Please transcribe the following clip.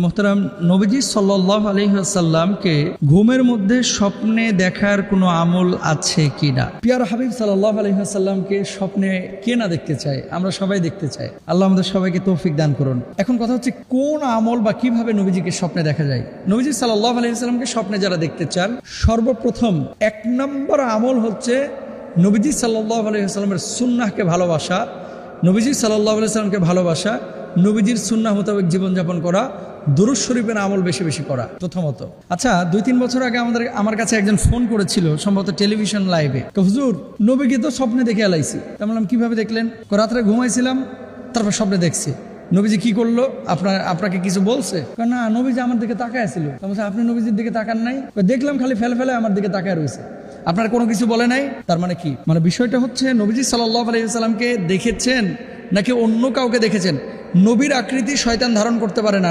মোহতারাম, নবীজি সাল্লাল্লাহু আলাইহি ওয়াসাল্লামকে ঘুমের মধ্যে স্বপ্নে দেখার কোনো আমল আছে কিনা? পিয়ার হাবিব সাল্লাল্লাহু আলাইহি ওয়াসাল্লামকে স্বপ্নে কে না দেখতে চায়? আমরা সবাই দেখতে চাই। আল্লাহ আমাদের সবাইকে তৌফিক দান করুন। এখন কথা হচ্ছে, কোন আমল বা কিভাবে নবীজিকে স্বপ্নে দেখা যায়? নবীজি সাল্লাল্লাহু আলাইহি ওয়াসাল্লামকে স্বপ্নে যারা দেখতে চান, সর্বপ্রথম 1 নম্বর আমল হচ্ছে নবীজি সাল্লাল্লাহু আলাইহি ওয়াসাল্লামের সুন্নাহকে ভালোবাসা, নবীজি সাল্লাল্লাহু আলাইহি ওয়াসাল্লামকে ভালোবাসা, নবীজির সুন্নাহ মোতাবেক জীবনযাপন করা, দুরূদ শরীফের আমল বেশি বেশি করা প্রথমত। আচ্ছা, 2-3 বছর আগে আমার কাছে একজন ফোন করেছিল, সম্ভবত টেলিভিশন লাইভে। হুজুর, নবীকে তো স্বপ্নে দেখে এলাইছি। আমি বললাম, কিভাবে দেখলেন? রাত্রে ঘুমাইছিলাম, তারপর স্বপ্নে দেখছি। নবীজি কি করলো? আপনাকে কিছু বলছে? না, নবীজি আমার দিকে তাকায় ছিল। আপনি নবীজির দিকে তাকান নাই? দেখলাম খালি ফেলে আমার দিকে তাকায় রয়েছে। আপনার কোনো কিছু বলে নাই? তার মানে কি? মানে বিষয়টা হচ্ছে, নবীজি সাল্লাল্লাহু আলাইহি ওয়াসাল্লামকে দেখেছেন নাকি অন্য কাউকে দেখেছেন? নবীর আকৃতি শয়তান ধারণ করতে পারে না।